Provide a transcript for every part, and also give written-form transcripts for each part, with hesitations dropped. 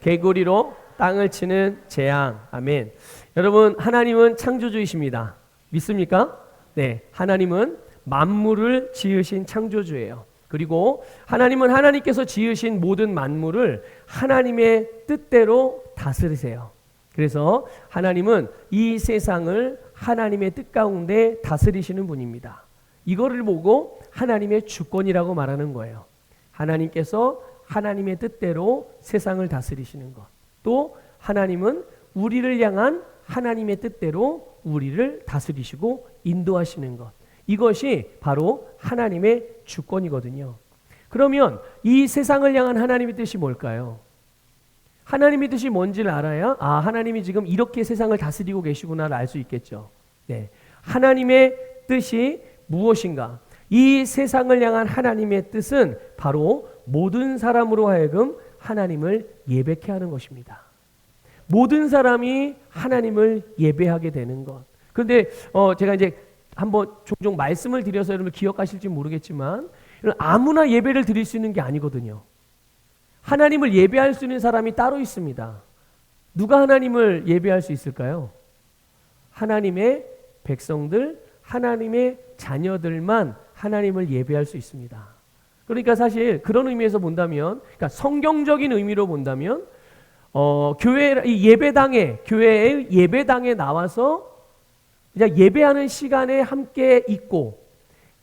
개구리로 땅을 치는 재앙. 아멘. 여러분, 하나님은 창조주이십니다. 믿습니까? 네, 하나님은 만물을 지으신 창조주예요. 그리고 하나님은 하나님께서 지으신 모든 만물을 하나님의 뜻대로 다스리세요. 그래서 하나님은 이 세상을 하나님의 뜻 가운데 다스리시는 분입니다. 이거를 보고 하나님의 주권이라고 말하는 거예요. 하나님께서 하나님의 뜻대로 세상을 다스리시는 것. 또 하나님은 우리를 향한 하나님의 뜻대로 우리를 다스리시고 인도하시는 것. 이것이 바로 하나님의 주권이거든요. 그러면 이 세상을 향한 하나님의 뜻이 뭘까요? 하나님의 뜻이 뭔지를 알아야 하나님이 지금 이렇게 세상을 다스리고 계시구나를 알 수 있겠죠. 네, 하나님의 뜻이 무엇인가? 이 세상을 향한 하나님의 뜻은 바로 모든 사람으로 하여금 하나님을 예배케 하는 것입니다. 모든 사람이 하나님을 예배하게 되는 것. 그런데 제가 이제 한번 종종 말씀을 드려서 여러분 기억하실지 모르겠지만 아무나 예배를 드릴 수 있는 게 아니거든요. 하나님을 예배할 수 있는 사람이 따로 있습니다. 누가 하나님을 예배할 수 있을까요? 하나님의 백성들, 하나님의 자녀들만 하나님을 예배할 수 있습니다. 그러니까 사실 그런 의미에서 본다면, 그러니까 성경적인 의미로 본다면, 교회의 예배당에 나와서 그냥 예배하는 시간에 함께 있고,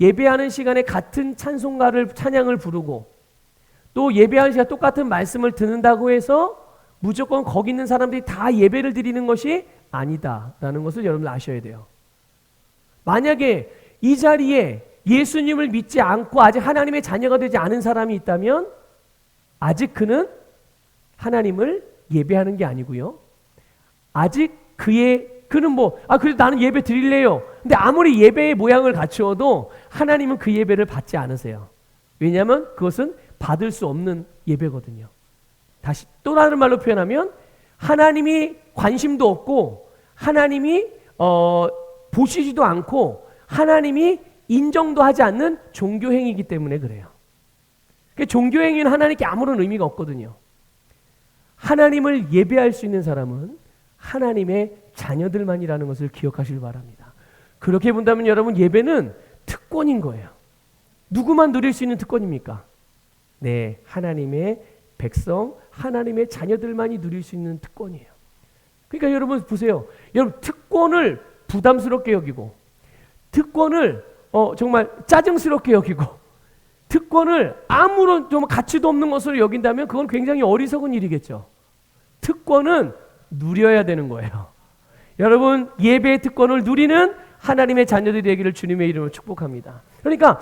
예배하는 시간에 같은 찬양을 부르고, 또 예배하는 시간 똑같은 말씀을 듣는다고 해서 무조건 거기 있는 사람들이 다 예배를 드리는 것이 아니다라는 것을 여러분 아셔야 돼요. 만약에 이 자리에 예수님을 믿지 않고 아직 하나님의 자녀가 되지 않은 사람이 있다면 아직 그는 하나님을 예배하는 게 아니고요. 아직 그는 그래도 나는 예배 드릴래요. 근데 아무리 예배의 모양을 갖추어도 하나님은 그 예배를 받지 않으세요. 왜냐하면 그것은 받을 수 없는 예배거든요. 다시 또 다른 말로 표현하면 하나님이 관심도 없고 하나님이 보시지도 않고 하나님이 인정도 하지 않는 종교행위이기 때문에 그래요. 종교행위는 하나님께 아무런 의미가 없거든요. 하나님을 예배할 수 있는 사람은 하나님의 자녀들만이라는 것을 기억하시길 바랍니다. 그렇게 본다면 여러분, 예배는 특권인 거예요. 누구만 누릴 수 있는 특권입니까? 네, 하나님의 백성, 하나님의 자녀들만이 누릴 수 있는 특권이에요. 그러니까 여러분 보세요. 여러분, 특권을 부담스럽게 여기고, 특권을 정말 짜증스럽게 여기고, 특권을 아무런 좀 가치도 없는 것으로 여긴다면 그건 굉장히 어리석은 일이겠죠. 특권은 누려야 되는 거예요. 여러분, 예배의 특권을 누리는 하나님의 자녀들이 되기를 주님의 이름으로 축복합니다. 그러니까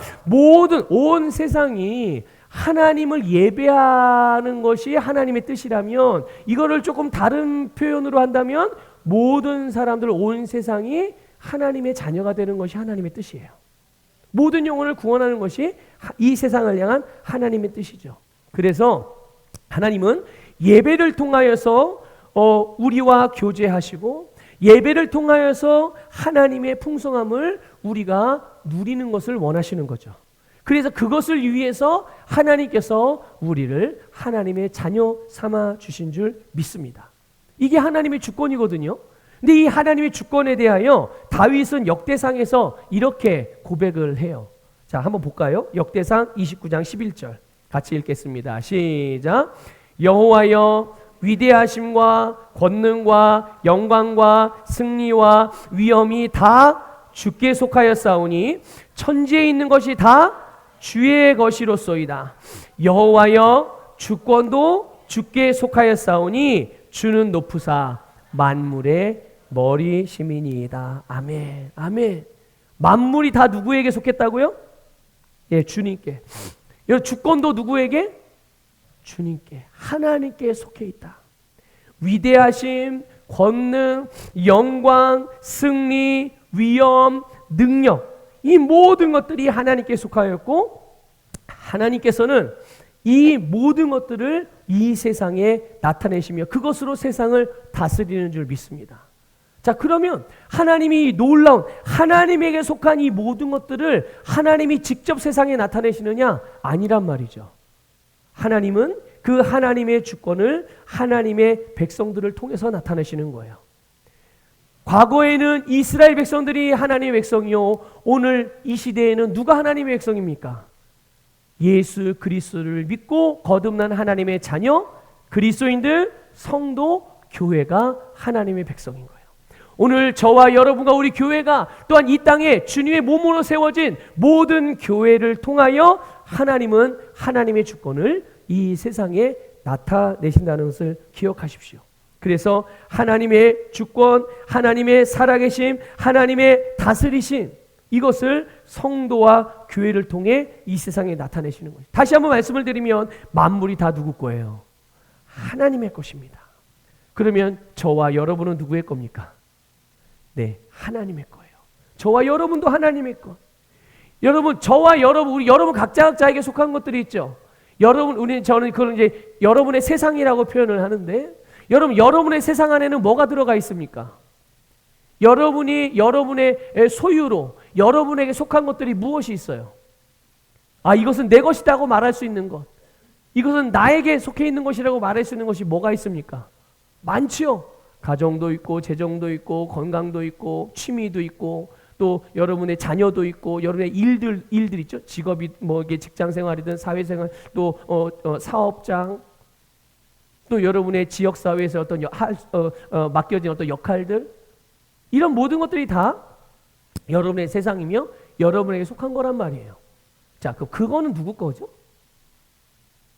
온 세상이 하나님을 예배하는 것이 하나님의 뜻이라면, 이거를 조금 다른 표현으로 한다면 모든 사람들, 온 세상이 하나님의 자녀가 되는 것이 하나님의 뜻이에요. 모든 영혼을 구원하는 것이 이 세상을 향한 하나님의 뜻이죠. 그래서 하나님은 예배를 통하여서 우리와 교제하시고, 예배를 통하여서 하나님의 풍성함을 우리가 누리는 것을 원하시는 거죠. 그래서 그것을 위해서 하나님께서 우리를 하나님의 자녀 삼아 주신 줄 믿습니다. 이게 하나님의 주권이거든요. 근데 이 하나님의 주권에 대하여 다윗은 역대상에서 이렇게 고백을 해요. 자, 한번 볼까요? 역대상 29장 11절 같이 읽겠습니다. 시작. 여호와여, 위대하심과 권능과 영광과 승리와 위엄이 다 주께 속하였사오니 천지에 있는 것이 다 주의 것이로소이다. 여호와여, 주권도 주께 속하였사오니 주는 높으사 만물의 머리심이니이다. 아멘. 아멘. 만물이 다 누구에게 속했다고요? 예, 주님께. 여러분, 주권도 누구에게? 주님께, 하나님께 속해 있다. 위대하심, 권능, 영광, 승리, 위엄, 능력, 이 모든 것들이 하나님께 속하였고, 하나님께서는 이 모든 것들을 이 세상에 나타내시며 그것으로 세상을 다스리는 줄 믿습니다. 자, 그러면 하나님이 놀라운, 하나님에게 속한 이 모든 것들을 하나님이 직접 세상에 나타내시느냐? 아니란 말이죠. 하나님은 그 하나님의 주권을 하나님의 백성들을 통해서 나타내시는 거예요. 과거에는 이스라엘 백성들이 하나님의 백성이요, 오늘 이 시대에는 누가 하나님의 백성입니까? 예수 그리스도를 믿고 거듭난 하나님의 자녀, 그리스도인들, 성도, 교회가 하나님의 백성인 거예요. 오늘 저와 여러분과 우리 교회가 또한 이 땅에 주님의 몸으로 세워진 모든 교회를 통하여 하나님은 하나님의 주권을 이 세상에 나타내신다는 것을 기억하십시오. 그래서 하나님의 주권, 하나님의 살아계심, 하나님의 다스리심, 이것을 성도와 교회를 통해 이 세상에 나타내시는 거예요. 다시 한번 말씀을 드리면 만물이 다 누구 거예요? 하나님의 것입니다. 그러면 저와 여러분은 누구의 겁니까? 네, 하나님의 거예요. 저와 여러분도 하나님의 것. 여러분, 저와 여러분, 우리 여러분 각자에게 속한 것들이 있죠. 저는 그걸 이제 여러분의 세상이라고 표현을 하는데, 여러분의 세상 안에는 뭐가 들어가 있습니까? 여러분이 여러분의 소유로 여러분에게 속한 것들이 무엇이 있어요? 이것은 내 것이라고 말할 수 있는 것, 이것은 나에게 속해 있는 것이라고 말할 수 있는 것이 뭐가 있습니까? 많지요. 가정도 있고, 재정도 있고, 건강도 있고, 취미도 있고, 또 여러분의 자녀도 있고, 여러분의 일들 있죠. 직업이 뭐 이게 직장 생활이든 사회생활, 또 사업장, 또 여러분의 지역 사회에서 어떤 맡겨진 어떤 역할들, 이런 모든 것들이 다 여러분의 세상이며 여러분에게 속한 거란 말이에요. 자, 그거는 누구 거죠?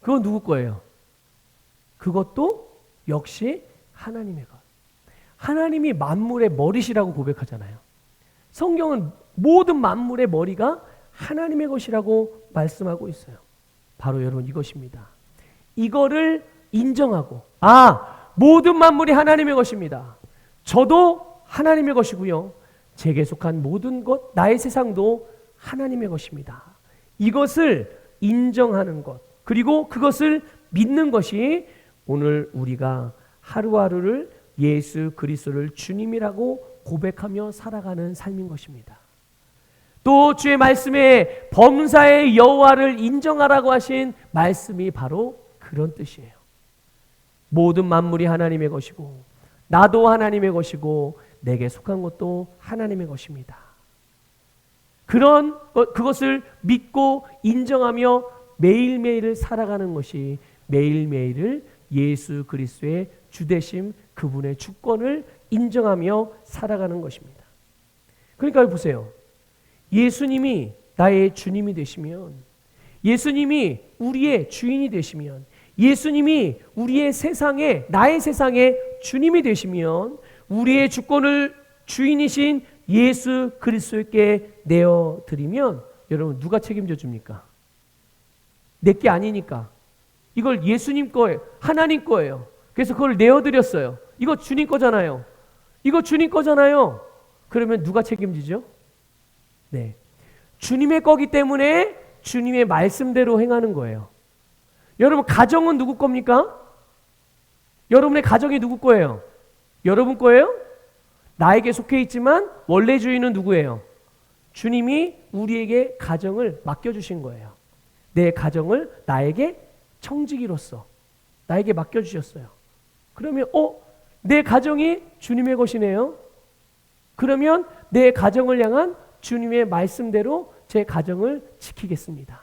그건 누구 거예요? 그것도 역시 하나님의 것. 하나님이 만물의 머리시라고 고백하잖아요. 성경은 모든 만물의 머리가 하나님의 것이라고 말씀하고 있어요. 바로 여러분 이것입니다. 이거를 인정하고, 모든 만물이 하나님의 것입니다. 저도 하나님의 것이고요, 제게 속한 모든 것, 나의 세상도 하나님의 것입니다. 이것을 인정하는 것, 그리고 그것을 믿는 것이 오늘 우리가 하루하루를 예수 그리스도를 주님이라고 고백하며 살아가는 삶인 것입니다. 또 주의 말씀에 범사의 여호와를 인정하라고 하신 말씀이 바로 그런 뜻이에요. 모든 만물이 하나님의 것이고, 나도 하나님의 것이고, 내게 속한 것도 하나님의 것입니다. 그것을 믿고 인정하며 매일매일을 살아가는 것이 매일매일을 예수 그리스도의 주되심, 그분의 주권을 인정하며 살아가는 것입니다. 그러니까 보세요. 예수님이 나의 주님이 되시면, 예수님이 우리의 주인이 되시면, 예수님이 우리의 세상에, 나의 세상에 주님이 되시면, 우리의 주권을 주인이신 예수 그리스도께 내어드리면, 여러분 누가 책임져 줍니까? 내게 아니니까. 이걸 예수님 거예요. 하나님 거예요. 그래서 그걸 내어드렸어요. 이거 주님 거잖아요. 이거 주님 거잖아요. 그러면 누가 책임지죠? 네, 주님의 거기 때문에 주님의 말씀대로 행하는 거예요. 여러분, 가정은 누구 겁니까? 여러분의 가정이 누구 거예요? 여러분 거예요? 나에게 속해 있지만 원래 주인은 누구예요? 주님이 우리에게 가정을 맡겨주신 거예요. 내 가정을 나에게 청지기로서 나에게 맡겨주셨어요. 그러면 내 가정이 주님의 것이네요. 그러면 내 가정을 향한 주님의 말씀대로 제 가정을 지키겠습니다.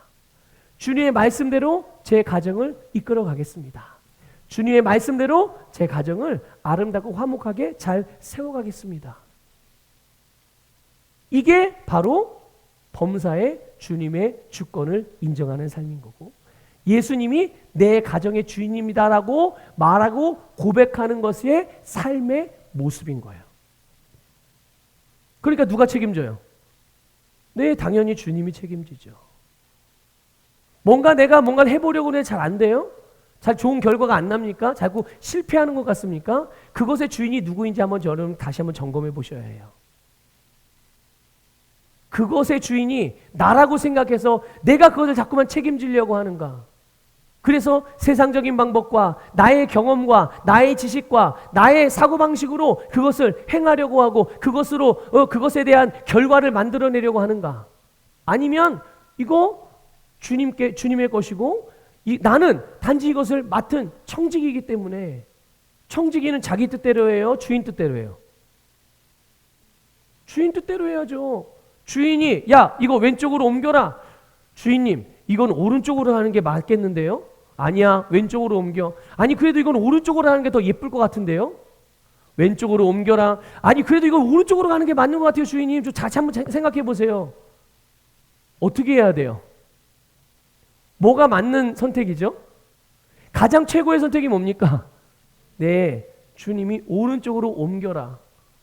주님의 말씀대로 제 가정을 이끌어 가겠습니다. 주님의 말씀대로 제 가정을 아름답고 화목하게 잘 세워가겠습니다. 이게 바로 범사의 주님의 주권을 인정하는 삶인 거고, 예수님이 내 가정의 주인입니다라고 말하고 고백하는 것의 삶의 모습인 거예요. 그러니까 누가 책임져요? 네, 당연히 주님이 책임지죠. 내가 뭔가를 해보려고 하는데 잘 안 돼요? 잘 좋은 결과가 안 납니까? 자꾸 실패하는 것 같습니까? 그것의 주인이 누구인지 여러분 다시 한번 점검해 보셔야 해요. 그것의 주인이 나라고 생각해서 내가 그것을 자꾸만 책임지려고 하는가? 그래서 세상적인 방법과 나의 경험과 나의 지식과 나의 사고방식으로 그것을 행하려고 하고 그것에 대한 결과를 만들어내려고 하는가? 아니면 이거 주님의 것이고 나는 단지 이것을 맡은 청지기이기 때문에. 청지기는 자기 뜻대로 해요? 주인 뜻대로 해요? 주인 뜻대로 해야죠. 주인이 야 이거 왼쪽으로 옮겨라. 주인님 이건 오른쪽으로 하는 게 맞겠는데요? 아니야 왼쪽으로 옮겨. 아니 그래도 이건 오른쪽으로 하는 게 더 예쁠 것 같은데요? 왼쪽으로 옮겨라. 아니 그래도 이건 오른쪽으로 가는 게 맞는 것 같아요. 주인님 좀 다시 한번 생각해 보세요. 어떻게 해야 돼요? 뭐가 맞는 선택이죠? 가장 최고의 선택이 뭡니까? 네, 주님이 오른쪽으로 옮겨라.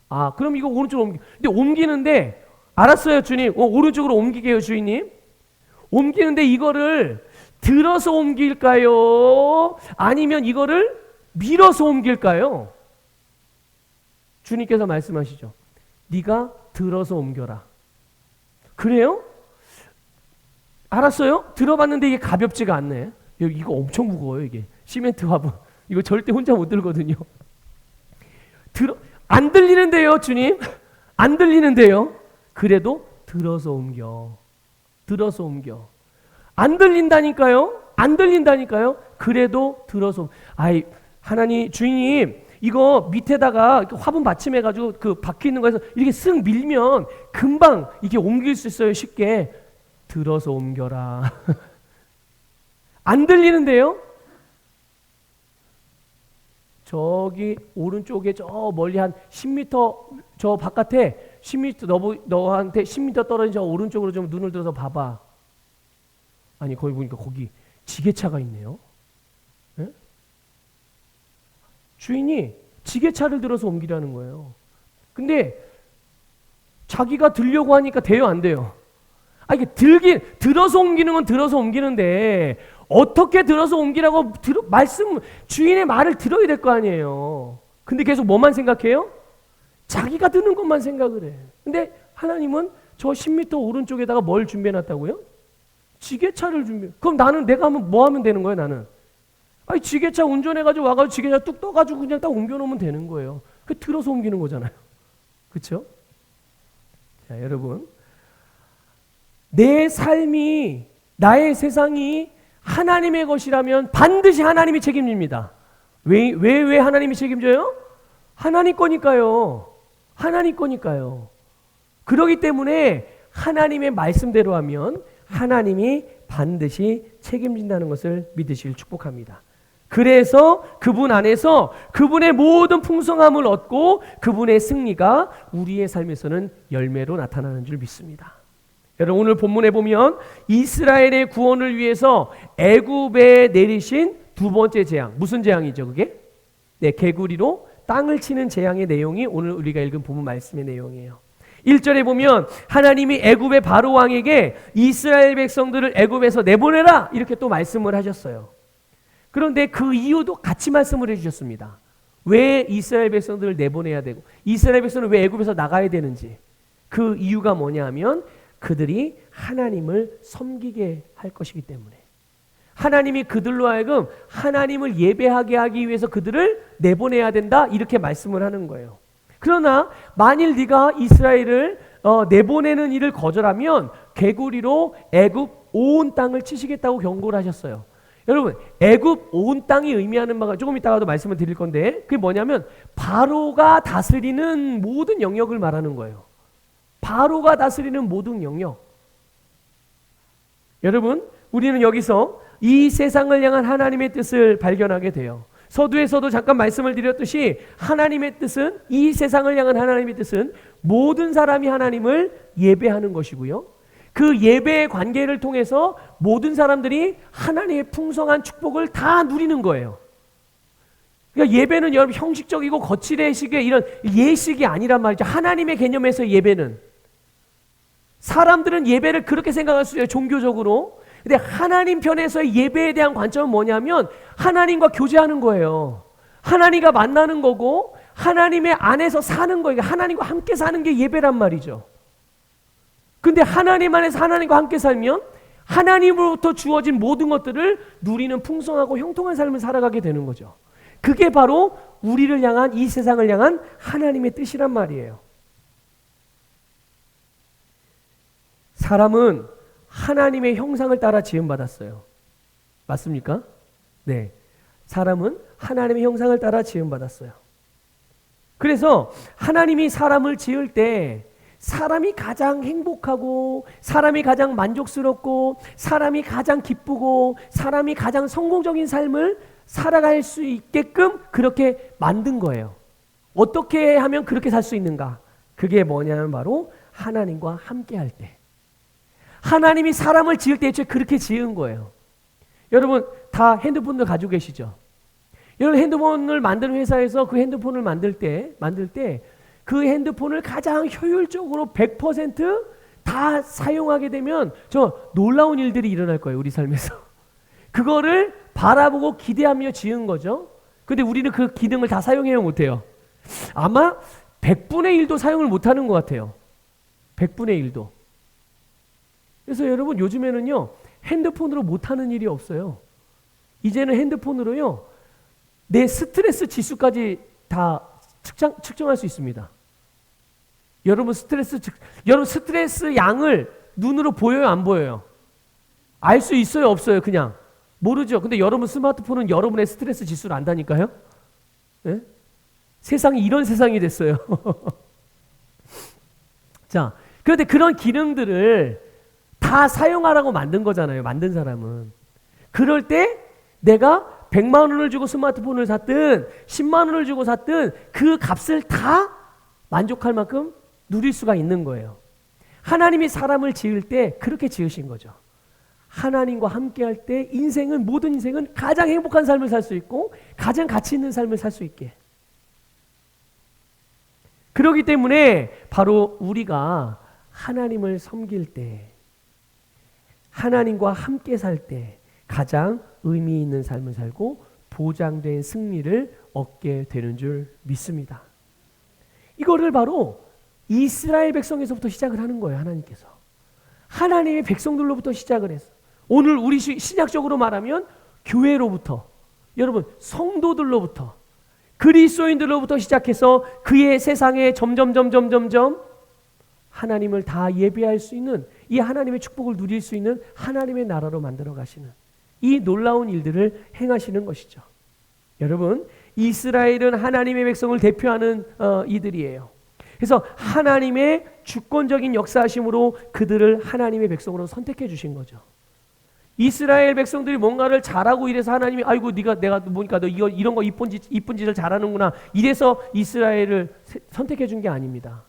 아, 그럼 이거 오른쪽으로 옮겨. 근데 옮기는데, 알았어요, 주님. 오른쪽으로 옮기게요, 주인님. 옮기는데 이거를 들어서 옮길까요? 아니면 이거를 밀어서 옮길까요? 주님께서 말씀하시죠. 네가 들어서 옮겨라. 그래요? 알았어요? 들어봤는데 이게 가볍지가 않네. 이거 엄청 무거워요, 이게. 시멘트 화분. 이거 절대 혼자 못 들거든요. 안 들리는데요, 주님? 안 들리는데요? 그래도 들어서 옮겨. 들어서 옮겨. 안 들린다니까요? 안 들린다니까요? 그래도 들어서. 아이, 하나님, 주인님, 이거 밑에다가 화분 받침해가지고 그 박혀 있는 거에서 이렇게 쓱 밀면 금방 이게 옮길 수 있어요, 쉽게. 들어서 옮겨라. 안 들리는데요? 저기 오른쪽에 저 멀리 한 10m 저 바깥에 10m 너한테 10m 떨어진 저 오른쪽으로 좀 눈을 들어서 봐봐. 아니 거기 보니까 거기 지게차가 있네요. 네? 주인이 지게차를 들어서 옮기라는 거예요. 근데 자기가 들려고 하니까 돼요, 안 돼요? 아, 이게 들어서 옮기는 건 들어서 옮기는데, 어떻게 들어서 옮기라고 주인의 말을 들어야 될 거 아니에요. 근데 계속 뭐만 생각해요? 자기가 드는 것만 생각을 해. 근데 하나님은 저 10m 오른쪽에다가 뭘 준비해 놨다고요? 지게차를 준비해. 그럼 내가 하면 뭐 하면 되는 거예요, 나는? 아니, 지게차 운전해가지고 와가지고 지게차 뚝 떠가지고 그냥 딱 옮겨놓으면 되는 거예요. 그 들어서 옮기는 거잖아요. 그렇죠? 자, 여러분. 내 삶이, 나의 세상이 하나님의 것이라면 반드시 하나님이 책임집니다. 왜 하나님이 책임져요? 하나님 거니까요. 하나님 거니까요. 그렇기 때문에 하나님의 말씀대로 하면 하나님이 반드시 책임진다는 것을 믿으시길 축복합니다. 그래서 그분 안에서 그분의 모든 풍성함을 얻고 그분의 승리가 우리의 삶에서는 열매로 나타나는 줄 믿습니다. 여러분 오늘 본문에 보면 이스라엘의 구원을 위해서 애굽에 내리신 두 번째 재앙, 무슨 재앙이죠 그게? 네, 개구리로 땅을 치는 재앙의 내용이 오늘 우리가 읽은 본문 말씀의 내용이에요. 1절에 보면 하나님이 애굽의 바로 왕에게 이스라엘 백성들을 애굽에서 내보내라 이렇게 또 말씀을 하셨어요. 그런데 그 이유도 같이 말씀을 해주셨습니다. 왜 이스라엘 백성들을 내보내야 되고 이스라엘 백성은 왜 애굽에서 나가야 되는지, 그 이유가 뭐냐 하면 그들이 하나님을 섬기게 할 것이기 때문에, 하나님이 그들로 하여금 하나님을 예배하게 하기 위해서 그들을 내보내야 된다 이렇게 말씀을 하는 거예요. 그러나 만일 네가 이스라엘을 내보내는 일을 거절하면 개구리로 애굽 온 땅을 치시겠다고 경고를 하셨어요. 여러분 애굽 온 땅이 의미하는 바가 조금 이따가도 말씀을 드릴 건데, 그게 뭐냐면 바로가 다스리는 모든 영역을 말하는 거예요. 바로가 다스리는 모든 영역. 여러분 우리는 여기서 이 세상을 향한 하나님의 뜻을 발견하게 돼요. 서두에서도 잠깐 말씀을 드렸듯이 하나님의 뜻은, 이 세상을 향한 하나님의 뜻은 모든 사람이 하나님을 예배하는 것이고요. 그 예배의 관계를 통해서 모든 사람들이 하나님의 풍성한 축복을 다 누리는 거예요. 그러니까 예배는 여러분 형식적이고 거칠의식의 이런 예식이 아니란 말이죠. 하나님의 개념에서 예배는, 사람들은 예배를 그렇게 생각할 수 있어요, 종교적으로. 근데 하나님 편에서의 예배에 대한 관점은 뭐냐면 하나님과 교제하는 거예요. 하나님과 만나는 거고 하나님의 안에서 사는 거예요. 하나님과 함께 사는 게 예배란 말이죠. 근데 하나님 안에서 하나님과 함께 살면 하나님으로부터 주어진 모든 것들을 누리는 풍성하고 형통한 삶을 살아가게 되는 거죠. 그게 바로 우리를 향한, 이 세상을 향한 하나님의 뜻이란 말이에요. 사람은 하나님의 형상을 따라 지음받았어요. 맞습니까? 네. 사람은 하나님의 형상을 따라 지음받았어요. 그래서 하나님이 사람을 지을 때 사람이 가장 행복하고 사람이 가장 만족스럽고 사람이 가장 기쁘고 사람이 가장 성공적인 삶을 살아갈 수 있게끔 그렇게 만든 거예요. 어떻게 하면 그렇게 살 수 있는가? 그게 뭐냐면 바로 하나님과 함께 할 때. 하나님이 사람을 지을 때 애초에 그렇게 지은 거예요. 여러분 다 핸드폰도 가지고 계시죠? 여러분 핸드폰을 만드는 회사에서 그 핸드폰을 만들 때 그 핸드폰을 가장 효율적으로 100%다 사용하게 되면 저 놀라운 일들이 일어날 거예요. 우리 삶에서. 그거를 바라보고 기대하며 지은 거죠. 근데 우리는 그 기능을 다 사용해요, 못해요? 아마 100분의 1도 사용을 못하는 것 같아요. 100분의 1도. 그래서 여러분 요즘에는요 핸드폰으로 못하는 일이 없어요. 이제는 핸드폰으로요 내 스트레스 지수까지 다 측정할 수 있습니다. 여러분 스트레스 양을 눈으로 보여요, 안 보여요? 알 수 있어요, 없어요? 그냥 모르죠. 근데 여러분 스마트폰은 여러분의 스트레스 지수를 안다니까요. 네? 세상이 이런 세상이 됐어요. 자, 그런데 그런 기능들을 다 사용하라고 만든 거잖아요. 만든 사람은. 그럴 때 내가 100만 원을 주고 스마트폰을 샀든 10만 원을 주고 샀든 그 값을 다 만족할 만큼 누릴 수가 있는 거예요. 하나님이 사람을 지을 때 그렇게 지으신 거죠. 하나님과 함께 할 때 모든 인생은 가장 행복한 삶을 살 수 있고 가장 가치 있는 삶을 살 수 있게. 그렇기 때문에 바로 우리가 하나님을 섬길 때 하나님과 함께 살 때 가장 의미 있는 삶을 살고 보장된 승리를 얻게 되는 줄 믿습니다. 이거를 바로 이스라엘 백성에서부터 시작을 하는 거예요. 하나님께서. 하나님의 백성들로부터 시작을 했어. 오늘 우리 신약적으로 말하면 교회로부터, 여러분 성도들로부터, 그리스도인들로부터 시작해서 그의 세상에 점점 하나님을 다 예배할 수 있는 이 하나님의 축복을 누릴 수 있는 하나님의 나라로 만들어 가시는 이 놀라운 일들을 행하시는 것이죠. 여러분 이스라엘은 하나님의 백성을 대표하는 이들이에요. 그래서 하나님의 주권적인 역사하심으로 그들을 하나님의 백성으로 선택해 주신 거죠. 이스라엘 백성들이 뭔가를 잘하고 이래서 하나님이 아이고 내가 보니까 너 이런 거 이쁜 짓을 잘하는구나 이래서 이스라엘을 선택해 준 게 아닙니다.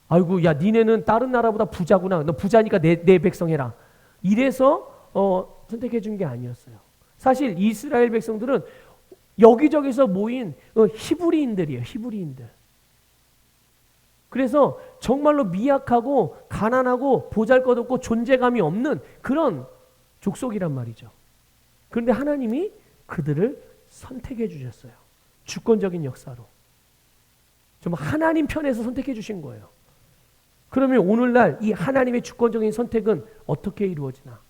아이고 야 니네는 다른 나라보다 부자구나. 너 부자니까 내 백성 해라. 이래서 선택해 준 게 아니었어요. 사실 이스라엘 백성들은 여기저기서 모인 히브리인들이에요. 히브리인들. 그래서 정말로 미약하고 가난하고 보잘것없고 존재감이 없는 그런 족속이란 말이죠. 그런데 하나님이 그들을 선택해 주셨어요. 주권적인 역사로. 정말 하나님 편에서 선택해 주신 거예요. 그러면 오늘날 이 하나님의 주권적인 선택은 어떻게 이루어지나?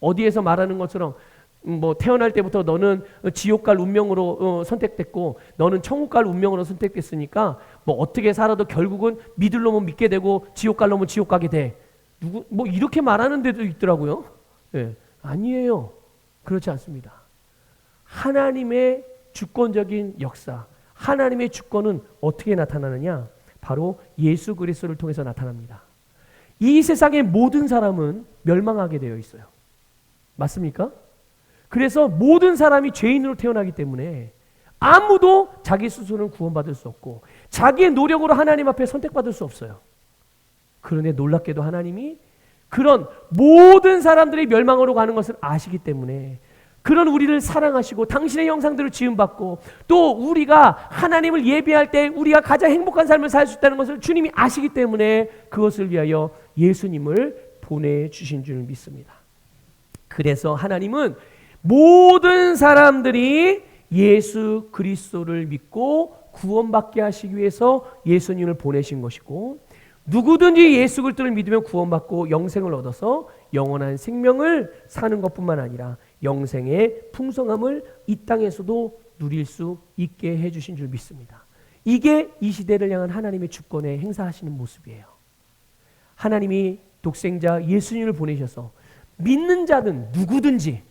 어디에서 말하는 것처럼 뭐 태어날 때부터 너는 지옥 갈 운명으로 선택됐고 너는 천국 갈 운명으로 선택됐으니까 뭐 어떻게 살아도 결국은 믿을 놈은 믿게 되고 지옥 갈 놈은 지옥 가게 돼. 뭐 이렇게 말하는 데도 있더라고요. 네, 아니에요. 그렇지 않습니다. 하나님의 주권적인 역사, 하나님의 주권은 어떻게 나타나느냐? 바로 예수 그리스도를 통해서 나타납니다. 이 세상의 모든 사람은 멸망하게 되어 있어요. 맞습니까? 그래서 모든 사람이 죄인으로 태어나기 때문에 아무도 자기 스스로는 구원받을 수 없고 자기의 노력으로 하나님 앞에 선택받을 수 없어요. 그런데 놀랍게도 하나님이 그런 모든 사람들이 멸망으로 가는 것을 아시기 때문에 그런 우리를 사랑하시고 당신의 형상대로 지음받고 또 우리가 하나님을 예배할 때 우리가 가장 행복한 삶을 살 수 있다는 것을 주님이 아시기 때문에 그것을 위하여 예수님을 보내주신 줄 믿습니다. 그래서 하나님은 모든 사람들이 예수 그리스도를 믿고 구원받게 하시기 위해서 예수님을 보내신 것이고 누구든지 예수 그리스도를 믿으면 구원받고 영생을 얻어서 영원한 생명을 사는 것뿐만 아니라 영생의 풍성함을 이 땅에서도 누릴 수 있게 해주신 줄 믿습니다. 이게 이 시대를 향한 하나님의 주권에 행사하시는 모습이에요. 하나님이 독생자 예수님을 보내셔서 믿는 자는 누구든지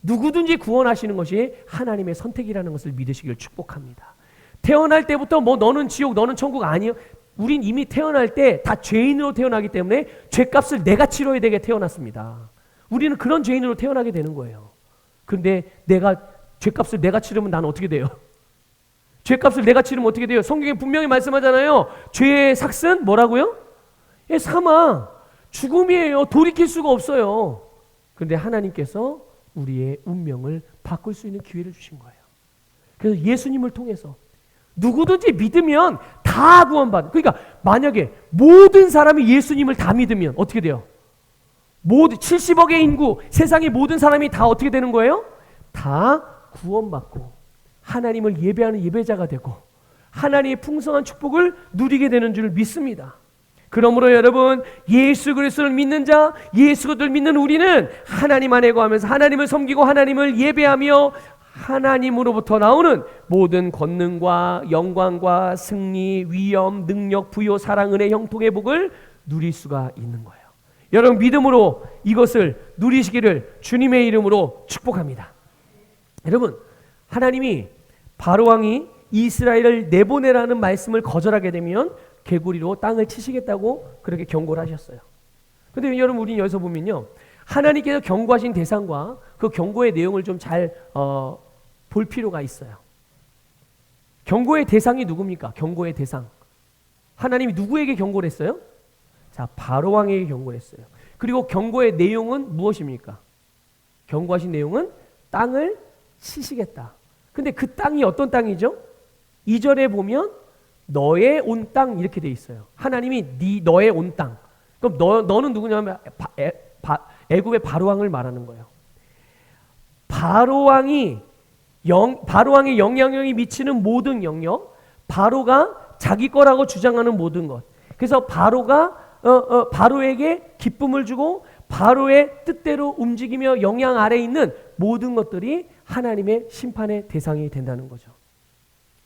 누구든지 구원하시는 것이 하나님의 선택이라는 것을 믿으시길 축복합니다. 태어날 때부터 뭐 너는 지옥, 너는 천국 아니요. 우린 이미 태어날 때 다 죄인으로 태어나기 때문에 죄값을 내가 치러야 되게 태어났습니다. 우리는 그런 죄인으로 태어나게 되는 거예요. 그런데 죄값을 내가 치르면 나는 어떻게 돼요? 죄값을 내가 치르면 어떻게 돼요? 성경에 분명히 말씀하잖아요. 죄의 삭은 뭐라고요? 사망, 죽음이에요. 돌이킬 수가 없어요. 그런데 하나님께서 우리의 운명을 바꿀 수 있는 기회를 주신 거예요. 그래서 예수님을 통해서 누구든지 믿으면 다 구원받는. 그러니까 만약에 모든 사람이 예수님을 다 믿으면 어떻게 돼요? 70억의 인구, 세상의 모든 사람이 다 어떻게 되는 거예요? 다 구원받고 하나님을 예배하는 예배자가 되고 하나님의 풍성한 축복을 누리게 되는 줄 믿습니다. 그러므로 여러분, 예수 그리스도를 믿는 자, 예수 그리스도를 믿는 우리는 하나님 안에 거하면서 하나님을 섬기고 하나님을 예배하며 하나님으로부터 나오는 모든 권능과 영광과 승리, 위엄, 능력, 부요, 사랑, 은혜, 형통의 복을 누릴 수가 있는 거예요. 여러분, 믿음으로 이것을 누리시기를 주님의 이름으로 축복합니다. 여러분, 하나님이 바로왕이 이스라엘을 내보내라는 말씀을 거절하게 되면 개구리로 땅을 치시겠다고 그렇게 경고를 하셨어요. 그런데 여러분, 우리는 여기서 보면요, 하나님께서 경고하신 대상과 그 경고의 내용을 좀 잘 볼 필요가 있어요. 경고의 대상이 누굽니까? 경고의 대상. 하나님이 누구에게 경고를 했어요? 자, 바로왕에게 경고를 했어요. 그리고 경고의 내용은 무엇입니까? 경고하신 내용은 땅을 치시겠다. 근데 그 땅이 어떤 땅이죠? 2절에 보면 너의 온 땅 이렇게 돼 있어요. 하나님이 너의 온 땅. 그럼 너는 누구냐면 애굽의 바로왕을 말하는 거예요. 바로왕의 영향력이 미치는 모든 영역, 바로가 자기 거라고 주장하는 모든 것. 그래서 바로에게 기쁨을 주고 바로의 뜻대로 움직이며 영향 아래에 있는 모든 것들이 하나님의 심판의 대상이 된다는 거죠.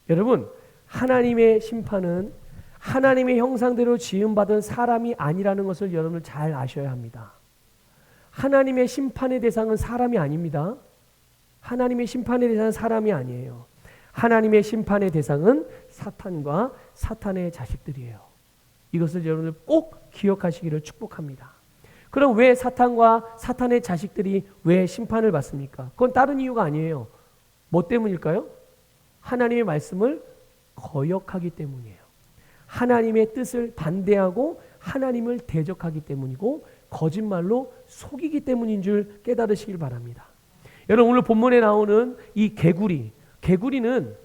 여러분, 하나님의 심판은 하나님의 형상대로 지음받은 사람이 아니라는 것을 여러분 잘 아셔야 합니다. 하나님의 심판의 대상은 사람이 아닙니다. 하나님의 심판의 대상은 사람이 아니에요. 하나님의 심판의 대상은 사탄과 사탄의 자식들이에요. 이것을 여러분들 꼭 기억하시기를 축복합니다. 그럼 왜 사탄과 사탄의 자식들이 왜 심판을 받습니까? 그건 다른 이유가 아니에요. 뭐 때문일까요? 하나님의 말씀을 거역하기 때문이에요. 하나님의 뜻을 반대하고 하나님을 대적하기 때문이고 거짓말로 속이기 때문인 줄 깨달으시길 바랍니다. 여러분, 오늘 본문에 나오는 이 개구리는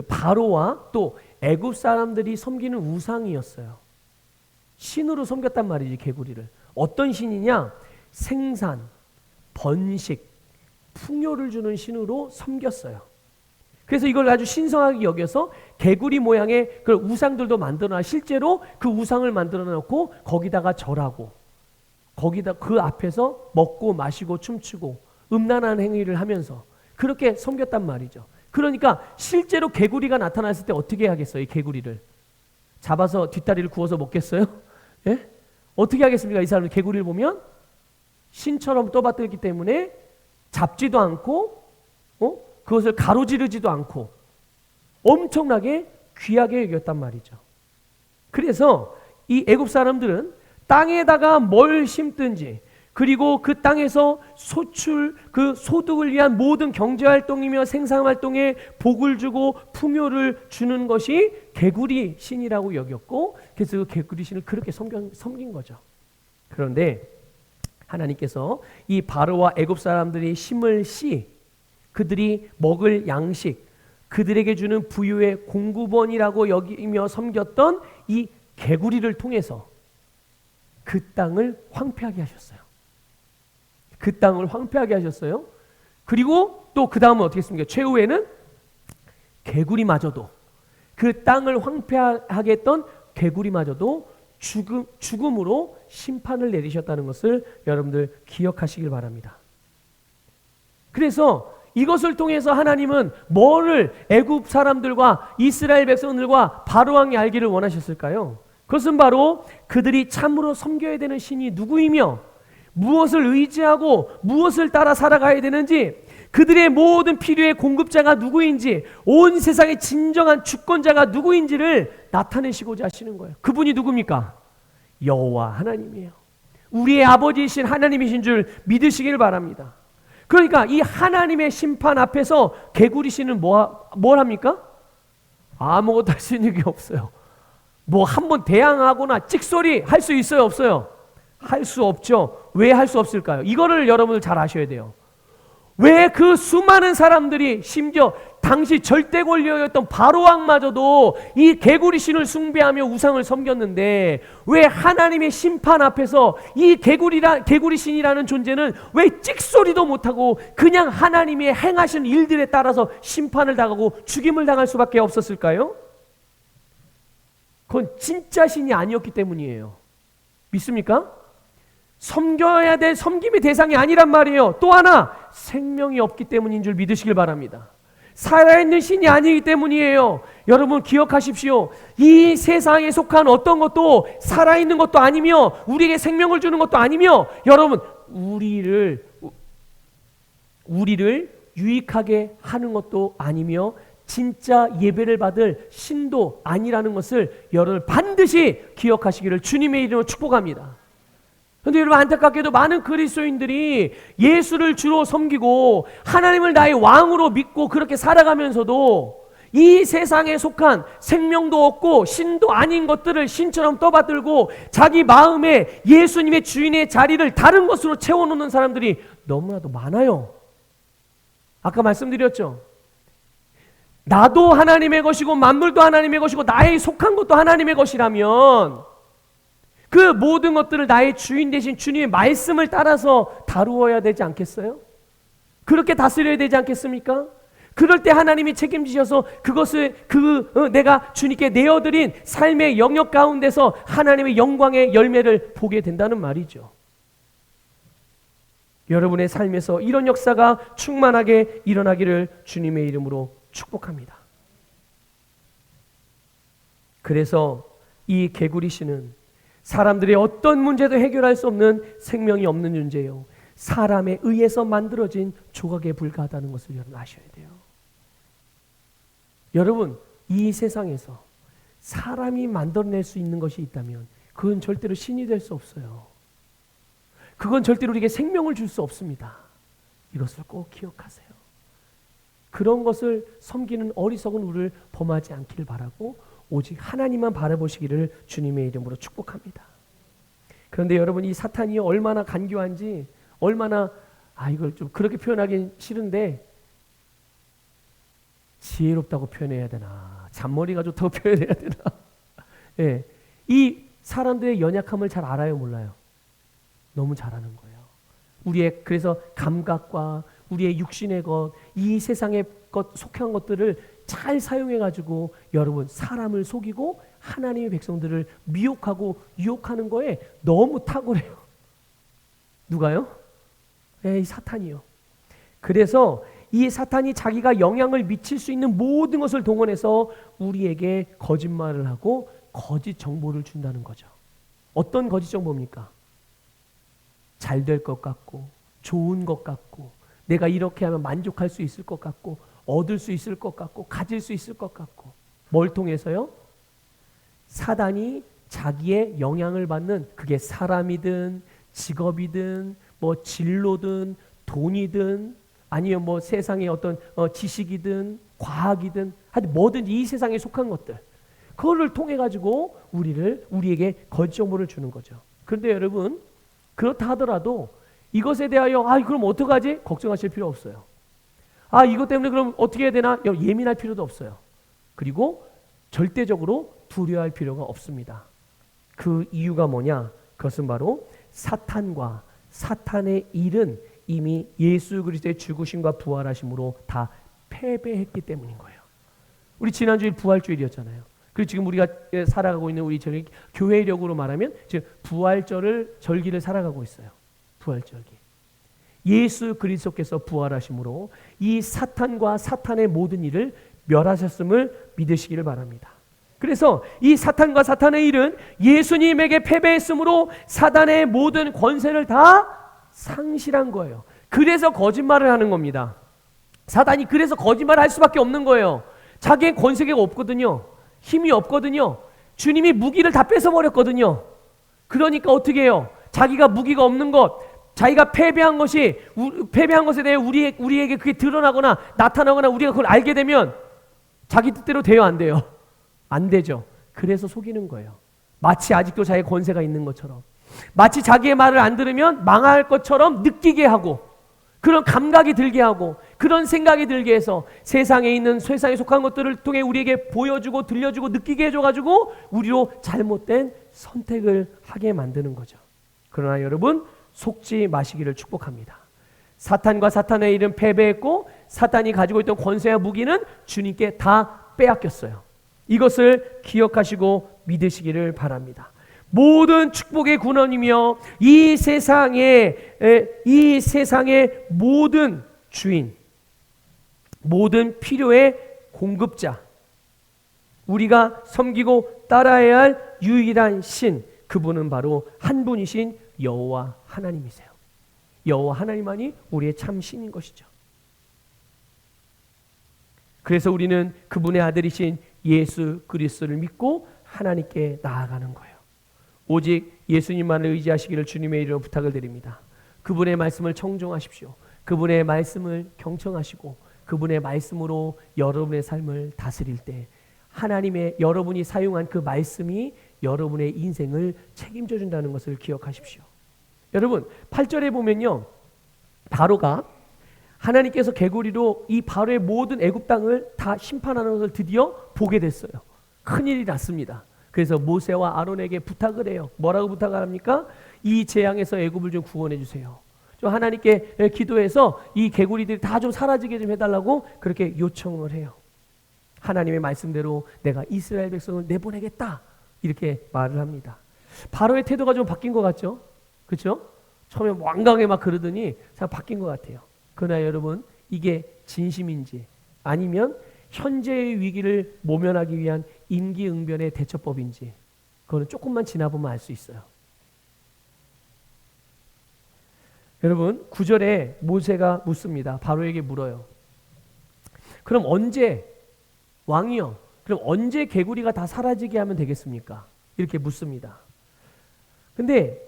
바로와 또 애굽 사람들이 섬기는 우상이었어요. 신으로 섬겼단 말이지, 개구리를. 어떤 신이냐? 생산, 번식, 풍요를 주는 신으로 섬겼어요. 그래서 이걸 아주 신성하게 여겨서 개구리 모양의 그 우상들도 만들어놔. 실제로 그 우상을 만들어 놓고 거기다가 절하고 거기다 그 앞에서 먹고 마시고 춤추고 음란한 행위를 하면서 그렇게 섬겼단 말이죠. 그러니까 실제로 개구리가 나타났을 때 어떻게 하겠어요? 이 개구리를 잡아서 뒷다리를 구워서 먹겠어요? 예? 어떻게 하겠습니까? 이 사람은 개구리를 보면 신처럼 떠받들기 때문에 잡지도 않고 그것을 가로지르지도 않고 엄청나게 귀하게 여겼단 말이죠. 그래서 이 애굽 사람들은 땅에다가 뭘 심든지 그리고 그 땅에서 그 소득을 위한 모든 경제활동이며 생산활동에 복을 주고 풍요를 주는 것이 개구리 신이라고 여겼고 그래서 그 개구리 신을 그렇게 섬긴 거죠. 그런데 하나님께서 이 바로와 애굽 사람들이 심을 씨, 그들이 먹을 양식, 그들에게 주는 부유의 공급원이라고 여기며 섬겼던 이 개구리를 통해서 그 땅을 황폐하게 하셨어요. 그 땅을 황폐하게 하셨어요. 그리고 또 그 다음은 어떻게 했습니까? 최후에는 개구리마저도 그 땅을 황폐하게 했던 개구리마저도 죽음으로 심판을 내리셨다는 것을 여러분들 기억하시길 바랍니다. 그래서 이것을 통해서 하나님은 뭐를 애굽 사람들과 이스라엘 백성들과 바로왕이 알기를 원하셨을까요? 그것은 바로 그들이 참으로 섬겨야 되는 신이 누구이며 무엇을 의지하고 무엇을 따라 살아가야 되는지, 그들의 모든 필요의 공급자가 누구인지, 온 세상의 진정한 주권자가 누구인지를 나타내시고자 하시는 거예요. 그분이 누굽니까? 여호와 하나님이에요. 우리의 아버지이신 하나님이신 줄 믿으시길 바랍니다. 그러니까 이 하나님의 심판 앞에서 개구리씨는 뭘 합니까? 아무것도 할 수 있는 게 없어요. 뭐 한번 대항하거나 찍소리 할 수 있어요, 없어요? 할 수 없죠. 왜 할 수 없을까요? 이거를 여러분들 잘 아셔야 돼요. 왜 그 수많은 사람들이, 심지어 당시 절대 권력이었던 바로왕마저도 이 개구리 신을 숭배하며 우상을 섬겼는데, 왜 하나님의 심판 앞에서 이 개구리 신이라는 존재는 왜 찍소리도 못하고 그냥 하나님의 행하신 일들에 따라서 심판을 당하고 죽임을 당할 수밖에 없었을까요? 그건 진짜 신이 아니었기 때문이에요. 믿습니까? 섬겨야 될 섬김의 대상이 아니란 말이에요. 또 하나, 생명이 없기 때문인 줄 믿으시길 바랍니다. 살아있는 신이 아니기 때문이에요. 여러분 기억하십시오. 이 세상에 속한 어떤 것도 살아있는 것도 아니며 우리에게 생명을 주는 것도 아니며, 여러분 우리를 유익하게 하는 것도 아니며 진짜 예배를 받을 신도 아니라는 것을 여러분 반드시 기억하시기를 주님의 이름으로 축복합니다. 그런데 여러분 안타깝게도 많은 그리스도인들이 예수를 주로 섬기고 하나님을 나의 왕으로 믿고 그렇게 살아가면서도 이 세상에 속한 생명도 없고 신도 아닌 것들을 신처럼 떠받들고 자기 마음에 예수님의 주인의 자리를 다른 것으로 채워놓는 사람들이 너무나도 많아요. 아까 말씀드렸죠. 나도 하나님의 것이고 만물도 하나님의 것이고 나의 속한 것도 하나님의 것이라면 그 모든 것들을 나의 주인 되신 주님의 말씀을 따라서 다루어야 되지 않겠어요? 그렇게 다스려야 되지 않겠습니까? 그럴 때 하나님이 책임지셔서 그것을 내가 주님께 내어드린 삶의 영역 가운데서 하나님의 영광의 열매를 보게 된다는 말이죠. 여러분의 삶에서 이런 역사가 충만하게 일어나기를 주님의 이름으로 축복합니다. 그래서 이 개구리 씨는 사람들의 어떤 문제도 해결할 수 없는 생명이 없는 존재요, 사람에 의해서 만들어진 조각에 불과하다는 것을 여러분 아셔야 돼요. 여러분 이 세상에서 사람이 만들어낼 수 있는 것이 있다면 그건 절대로 신이 될 수 없어요. 그건 절대로 우리에게 생명을 줄 수 없습니다. 이것을 꼭 기억하세요. 그런 것을 섬기는 어리석은 우리를 범하지 않기를 바라고 오직 하나님만 바라보시기를 주님의 이름으로 축복합니다. 그런데 여러분 이 사탄이 얼마나 간교한지, 얼마나 이걸 좀 그렇게 표현하기 싫은데 지혜롭다고 표현해야 되나, 잔머리가 좋다고 표현해야 되나. 예, 이 사람들의 연약함을 잘 알아요, 몰라요? 너무 잘 아는 거예요. 우리의 그래서 감각과 우리의 육신의 것, 이 세상의 것, 속한 것들을 잘 사용해가지고 여러분 사람을 속이고 하나님의 백성들을 미혹하고 유혹하는 거에 너무 탁월해요. 누가요? 이 사탄이요. 그래서 이 사탄이 자기가 영향을 미칠 수 있는 모든 것을 동원해서 우리에게 거짓말을 하고 거짓 정보를 준다는 거죠. 어떤 거짓 정보입니까? 잘 될 것 같고 좋은 것 같고 내가 이렇게 하면 만족할 수 있을 것 같고 얻을 수 있을 것 같고 가질 수 있을 것 같고, 뭘 통해서요? 사단이 자기의 영향을 받는, 그게 사람이든 직업이든 뭐 진로든 돈이든 아니면 뭐 세상의 어떤 지식이든 과학이든 하여튼 뭐든지 이 세상에 속한 것들, 그거를 통해 가지고 우리에게 거짓 정보를 주는 거죠. 그런데 여러분 그렇다 하더라도 이것에 대하여 그럼 어떡하지? 걱정하실 필요 없어요. 이것 때문에 그럼 어떻게 해야 되나? 예민할 필요도 없어요. 그리고 절대적으로 두려워할 필요가 없습니다. 그 이유가 뭐냐? 그것은 바로 사탄과 사탄의 일은 이미 예수 그리스도의 죽으심과 부활하심으로 다 패배했기 때문인 거예요. 우리 지난주일 부활주일이었잖아요. 그리고 지금 우리가 살아가고 있는 우리 저희 교회력으로 말하면 지금 절기를 살아가고 있어요. 부활절기. 예수 그리스도께서 부활하심으로 이 사탄과 사탄의 모든 일을 멸하셨음을 믿으시기를 바랍니다. 그래서 이 사탄과 사탄의 일은 예수님에게 패배했으므로 사단의 모든 권세를 다 상실한 거예요. 그래서 거짓말을 하는 겁니다. 사단이 그래서 거짓말을 할 수밖에 없는 거예요. 자기의 권세가 없거든요. 힘이 없거든요. 주님이 무기를 다 뺏어버렸거든요. 그러니까 어떻게 해요? 자기가 무기가 없는 것, 자기가 패배한 것에 대해 우리에게 그게 드러나거나 나타나거나 우리가 그걸 알게 되면 자기 뜻대로 돼요, 안 돼요? 안 되죠. 그래서 속이는 거예요. 마치 아직도 자기의 권세가 있는 것처럼, 마치 자기의 말을 안 들으면 망할 것처럼 느끼게 하고, 그런 감각이 들게 하고, 그런 생각이 들게 해서 세상에 있는, 세상에 속한 것들을 통해 우리에게 보여주고 들려주고 느끼게 해줘가지고 우리로 잘못된 선택을 하게 만드는 거죠. 그러나 여러분, 속지 마시기를 축복합니다. 사탄과 사탄의 일은 패배했고 사탄이 가지고 있던 권세와 무기는 주님께 다 빼앗겼어요. 이것을 기억하시고 믿으시기를 바랍니다. 모든 축복의 근원이며 이 세상의 모든 주인, 모든 필요의 공급자, 우리가 섬기고 따라야 할 유일한 신, 그분은 바로 한 분이신 여호와 하나님이세요. 여호와 하나님만이 우리의 참 신인 것이죠. 그래서 우리는 그분의 아들이신 예수 그리스도를 믿고 하나님께 나아가는 거예요. 오직 예수님만을 의지하시기를 주님의 이름으로 부탁을 드립니다. 그분의 말씀을 청종하십시오. 그분의 말씀을 경청하시고 그분의 말씀으로 여러분의 삶을 다스릴 때 하나님의, 여러분이 사용한 그 말씀이 여러분의 인생을 책임져 준다는 것을 기억하십시오. 여러분, 8절에 보면요, 바로가 하나님께서 개구리로 이 바로의 모든 애굽 땅을 다 심판하는 것을 드디어 보게 됐어요. 큰일이 났습니다. 그래서 모세와 아론에게 부탁을 해요. 뭐라고 부탁을 합니까? 이 재앙에서 애굽을 좀 구원해 주세요. 좀 하나님께 기도해서 이 개구리들이 다 좀 사라지게 좀 해달라고 그렇게 요청을 해요. 하나님의 말씀대로 내가 이스라엘 백성을 내보내겠다, 이렇게 말을 합니다. 바로의 태도가 좀 바뀐 것 같죠? 그렇죠? 처음에 완강하게 막 그러더니 잘 바뀐 것 같아요. 그러나 여러분, 이게 진심인지 아니면 현재의 위기를 모면하기 위한 임기응변의 대처법인지, 그거는 조금만 지나보면 알 수 있어요. 여러분, 9절에 모세가 묻습니다. 바로에게 물어요. 그럼 언제, 왕이요, 그럼 언제 개구리가 다 사라지게 하면 되겠습니까? 이렇게 묻습니다. 근데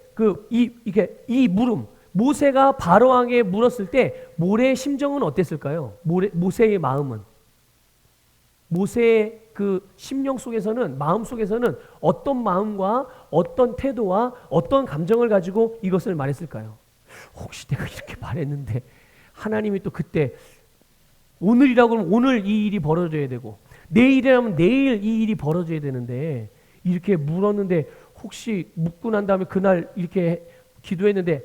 이 물음, 모세가 바로왕에게 물었을 때 모래의 심정은 어땠을까요? 모세의 마음은, 모세의 그 심령 속에서는, 마음 속에서는 어떤 마음과 어떤 태도와 어떤 감정을 가지고 이것을 말했을까요? 혹시 내가 이렇게 말했는데 하나님이 또 그때, 오늘이라고 하면 오늘 이 일이 벌어져야 되고 내일이라면 내일 이 일이 벌어져야 되는데 이렇게 물었는데 혹시 묻고 난 다음에 그날 이렇게 기도했는데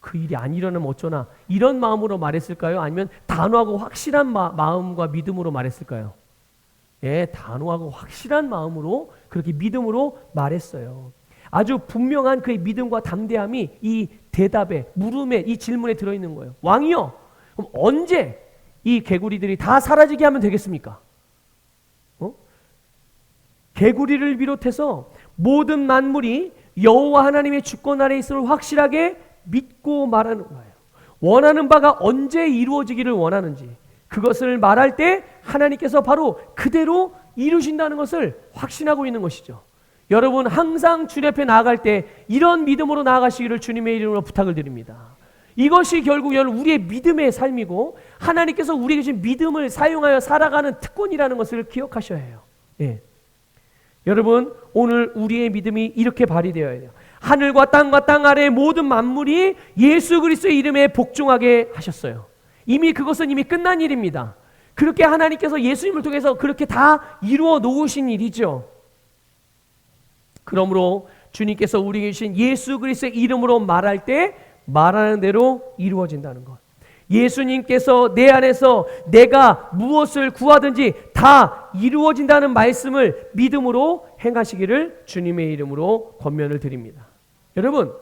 그 일이 안 일어나면 어쩌나, 이런 마음으로 말했을까요? 아니면 단호하고 확실한 마음과 믿음으로 말했을까요? 예, 단호하고 확실한 마음으로, 그렇게 믿음으로 말했어요. 아주 분명한 그의 믿음과 담대함이 이 대답에, 물음에, 이 질문에 들어있는 거예요. 왕이요, 그럼 언제 이 개구리들이 다 사라지게 하면 되겠습니까? 개구리를 비롯해서 모든 만물이 여호와 하나님의 주권 아래에 있음을 확실하게 믿고 말하는 거예요. 원하는 바가 언제 이루어지기를 원하는지 그것을 말할 때 하나님께서 바로 그대로 이루신다는 것을 확신하고 있는 것이죠. 여러분, 항상 주님 앞에 나아갈 때 이런 믿음으로 나아가시기를 주님의 이름으로 부탁을 드립니다. 이것이 결국 여러분 우리의 믿음의 삶이고 하나님께서 우리에게 주신 믿음을 사용하여 살아가는 특권이라는 것을 기억하셔야 해요. 예. 여러분, 오늘 우리의 믿음이 이렇게 발휘되어야 돼요. 하늘과 땅 아래의 모든 만물이 예수 그리스도의 이름에 복종하게 하셨어요. 그것은 이미 끝난 일입니다. 그렇게 하나님께서 예수님을 통해서 그렇게 다 이루어 놓으신 일이죠. 그러므로 주님께서 우리에게 주신 예수 그리스도의 이름으로 말할 때 말하는 대로 이루어진다는 것. 예수님께서 내 안에서 내가 무엇을 구하든지 다 이루어진다는 말씀을 믿음으로 행하시기를 주님의 이름으로 권면을 드립니다. 여러분,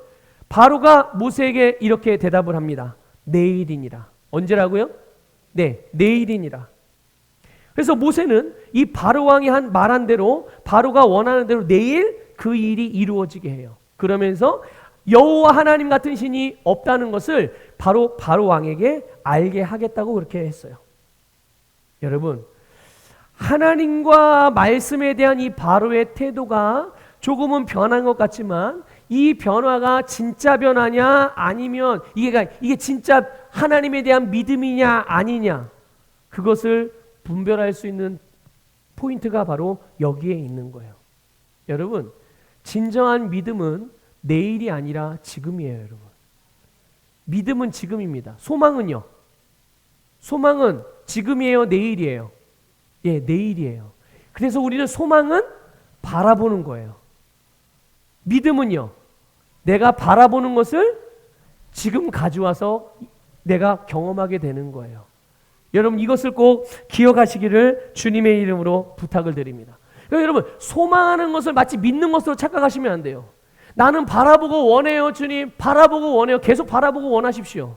바로가 모세에게 이렇게 대답을 합니다. 내일이니라. 언제라고요? 네, 내일이니라. 그래서 모세는 이 바로 왕이 말한 대로, 바로가 원하는 대로 내일 그 일이 이루어지게 해요. 그러면서 여호와 하나님 같은 신이 없다는 것을 바로 왕에게 알게 하겠다고 그렇게 했어요. 여러분, 하나님과 말씀에 대한 이 바로의 태도가 조금은 변한 것 같지만 이 변화가 진짜 변화냐 아니면 이게 진짜 하나님에 대한 믿음이냐 아니냐, 그것을 분별할 수 있는 포인트가 바로 여기에 있는 거예요. 여러분, 진정한 믿음은 내일이 아니라 지금이에요. 여러분, 믿음은 지금입니다. 소망은요? 소망은 지금이에요, 내일이에요? 예, 내일이에요. 그래서 우리는 소망은 바라보는 거예요. 믿음은요, 내가 바라보는 것을 지금 가져와서 내가 경험하게 되는 거예요. 여러분, 이것을 꼭 기억하시기를 주님의 이름으로 부탁을 드립니다. 그러니까 여러분, 소망하는 것을 마치 믿는 것으로 착각하시면 안 돼요. 나는 바라보고 원해요, 주님. 바라보고 원해요. 계속 바라보고 원하십시오.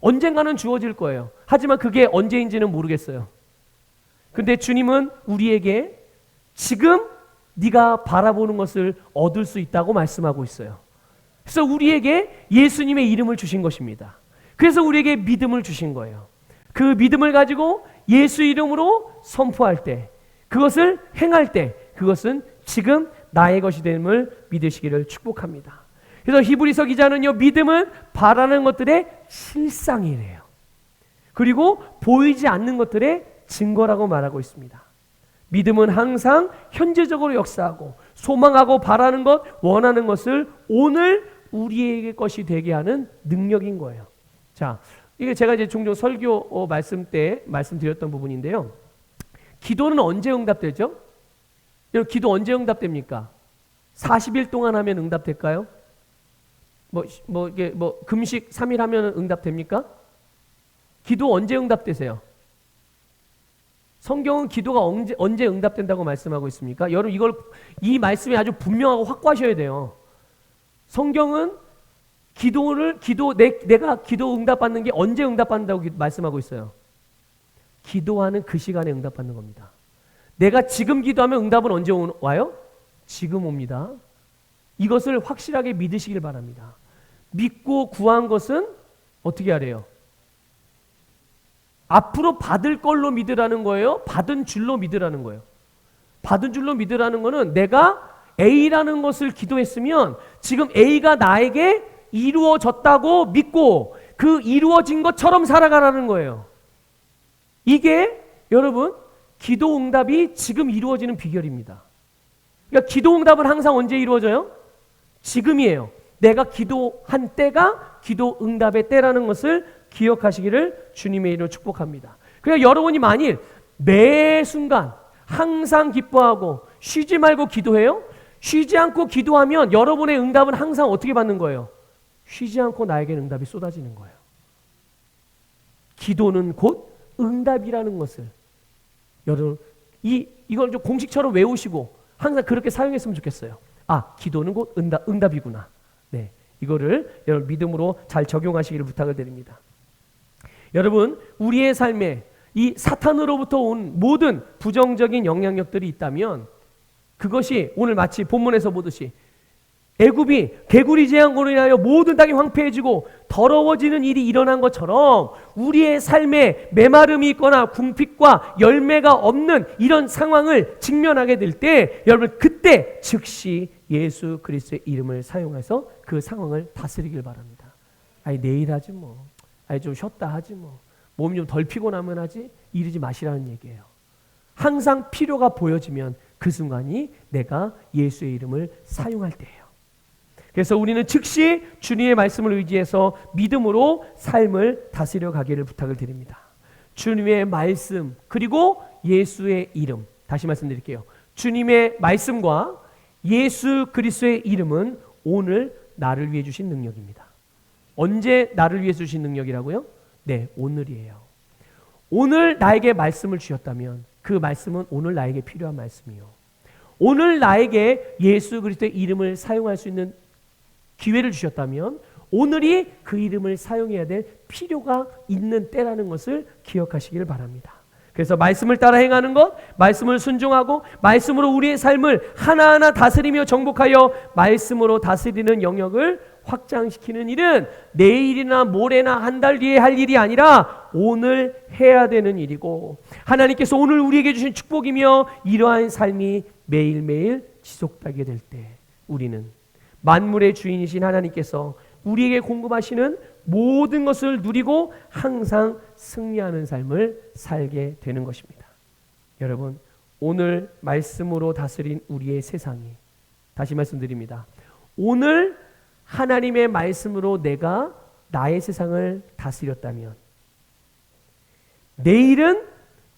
언젠가는 주어질 거예요. 하지만 그게 언제인지는 모르겠어요. 근데 주님은 우리에게 지금 네가 바라보는 것을 얻을 수 있다고 말씀하고 있어요. 그래서 우리에게 예수님의 이름을 주신 것입니다. 그래서 우리에게 믿음을 주신 거예요. 그 믿음을 가지고 예수 이름으로 선포할 때, 그것을 행할 때, 그것은 지금 나의 것이 됨을 믿으시기를 축복합니다. 그래서 히브리서 기자는요, 믿음은 바라는 것들의 실상이래요. 그리고 보이지 않는 것들의 증거라고 말하고 있습니다. 믿음은 항상 현재적으로 역사하고 소망하고 바라는 것, 원하는 것을 오늘 우리에게 것이 되게 하는 능력인 거예요. 자, 이게 제가 이제 종종 설교 말씀 때 말씀드렸던 부분인데요. 기도는 언제 응답되죠? 여러분, 기도 언제 응답됩니까? 40일 동안 하면 응답될까요? 금식 3일 하면 응답됩니까? 기도 언제 응답되세요? 성경은 기도가 언제 응답된다고 말씀하고 있습니까? 여러분, 이 말씀이 아주 분명하고 확고하셔야 돼요. 성경은 내가 기도 응답받는 게 언제 응답받는다고 말씀하고 있어요. 기도하는 그 시간에 응답받는 겁니다. 내가 지금 기도하면 응답은 언제 와요? 지금 옵니다. 이것을 확실하게 믿으시길 바랍니다. 믿고 구한 것은 어떻게 하래요? 앞으로 받을 걸로 믿으라는 거예요? 받은 줄로 믿으라는 거예요? 받은 줄로 믿으라는 거는 내가 A라는 것을 기도했으면 지금 A가 나에게 이루어졌다고 믿고 그 이루어진 것처럼 살아가라는 거예요. 이게 여러분, 기도 응답이 지금 이루어지는 비결입니다. 그러니까 기도 응답은 항상 언제 이루어져요? 지금이에요. 내가 기도한 때가 기도 응답의 때라는 것을 기억하시기를 주님의 이름으로 축복합니다. 그러니까 여러분이 만일 매 순간 항상 기뻐하고 쉬지 말고 기도해요? 쉬지 않고 기도하면 여러분의 응답은 항상 어떻게 받는 거예요? 쉬지 않고 나에게 응답이 쏟아지는 거예요. 기도는 곧 응답이라는 것을 여러분, 이걸 좀 공식처럼 외우시고 항상 그렇게 사용했으면 좋겠어요. 아, 기도는 곧 응답이구나. 네, 이거를 여러분 믿음으로 잘 적용하시기를 부탁을 드립니다. 여러분, 우리의 삶에 이 사탄으로부터 온 모든 부정적인 영향력들이 있다면 그것이 오늘 마치 본문에서 보듯이 애굽이 개구리 재앙으로 인하여 모든 땅이 황폐해지고 더러워지는 일이 일어난 것처럼 우리의 삶에 메마름이 있거나 궁핍과 열매가 없는 이런 상황을 직면하게 될 때 여러분, 그때 즉시 예수 그리스도의 이름을 사용해서 그 상황을 다스리길 바랍니다. 아니, 내일 하지 뭐. 아니, 좀 쉬었다 하지 뭐. 몸이 좀 덜 피곤하면 하지. 이러지 마시라는 얘기예요. 항상 필요가 보여지면 그 순간이 내가 예수의 이름을 사용할 때예요. 그래서 우리는 즉시 주님의 말씀을 의지해서 믿음으로 삶을 다스려 가기를 부탁을 드립니다. 주님의 말씀 그리고 예수의 이름, 다시 말씀드릴게요. 주님의 말씀과 예수 그리스도의 이름은 오늘 나를 위해 주신 능력입니다. 언제 나를 위해 주신 능력이라고요? 네, 오늘이에요. 오늘 나에게 말씀을 주셨다면 그 말씀은 오늘 나에게 필요한 말씀이요. 오늘 나에게 예수 그리스도의 이름을 사용할 수 있는 기회를 주셨다면 오늘이 그 이름을 사용해야 될 필요가 있는 때라는 것을 기억하시기를 바랍니다. 그래서 말씀을 따라 행하는 것, 말씀을 순종하고 말씀으로 우리의 삶을 하나하나 다스리며 정복하여 말씀으로 다스리는 영역을 확장시키는 일은 내일이나 모레나 한 달 뒤에 할 일이 아니라 오늘 해야 되는 일이고, 하나님께서 오늘 우리에게 주신 축복이며 이러한 삶이 매일매일 지속되게 될 때 우리는 만물의 주인이신 하나님께서 우리에게 공급하시는 모든 것을 누리고 항상 승리하는 삶을 살게 되는 것입니다. 여러분, 오늘 말씀으로 다스린 우리의 세상이, 다시 말씀드립니다. 오늘 하나님의 말씀으로 내가 나의 세상을 다스렸다면 내일은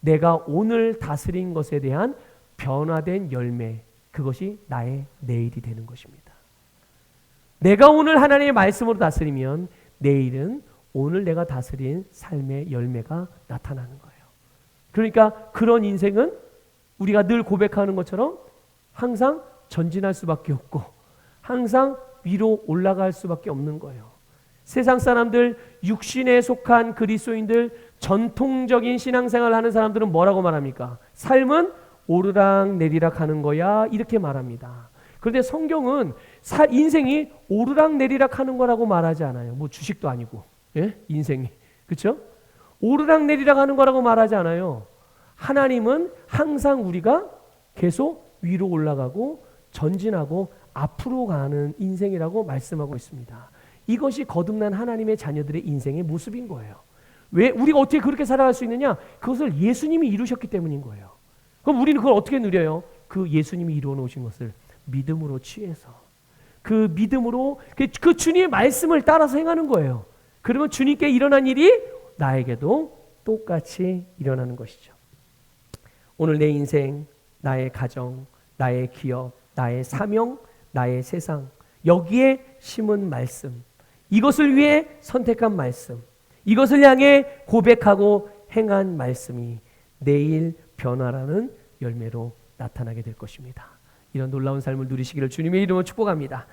내가 오늘 다스린 것에 대한 변화된 열매, 그것이 나의 내일이 되는 것입니다. 내가 오늘 하나님의 말씀으로 다스리면 내일은 오늘 내가 다스린 삶의 열매가 나타나는 거예요. 그러니까 그런 인생은 우리가 늘 고백하는 것처럼 항상 전진할 수밖에 없고 항상 위로 올라갈 수밖에 없는 거예요. 세상 사람들, 육신에 속한 그리스도인들, 전통적인 신앙생활을 하는 사람들은 뭐라고 말합니까? 삶은 오르락 내리락 하는 거야, 이렇게 말합니다. 그런데 성경은 인생이 오르락 내리락 하는 거라고 말하지 않아요. 뭐 주식도 아니고, 예? 인생이, 그렇죠? 오르락 내리락 하는 거라고 말하지 않아요. 하나님은 항상 우리가 계속 위로 올라가고 전진하고 앞으로 가는 인생이라고 말씀하고 있습니다. 이것이 거듭난 하나님의 자녀들의 인생의 모습인 거예요. 왜 우리가 어떻게 그렇게 살아갈 수 있느냐? 그것을 예수님이 이루셨기 때문인 거예요. 그럼 우리는 그걸 어떻게 누려요? 그 예수님이 이루어 놓으신 것을 믿음으로 취해서, 그 믿음으로 그 주님의 말씀을 따라서 행하는 거예요. 그러면 주님께 일어난 일이 나에게도 똑같이 일어나는 것이죠. 오늘 내 인생, 나의 가정, 나의 기업, 나의 사명, 나의 세상, 여기에 심은 말씀, 이것을 위해 선택한 말씀, 이것을 향해 고백하고 행한 말씀이 내일 변화라는 열매로 나타나게 될 것입니다. 이런 놀라운 삶을 누리시기를 주님의 이름으로 축복합니다.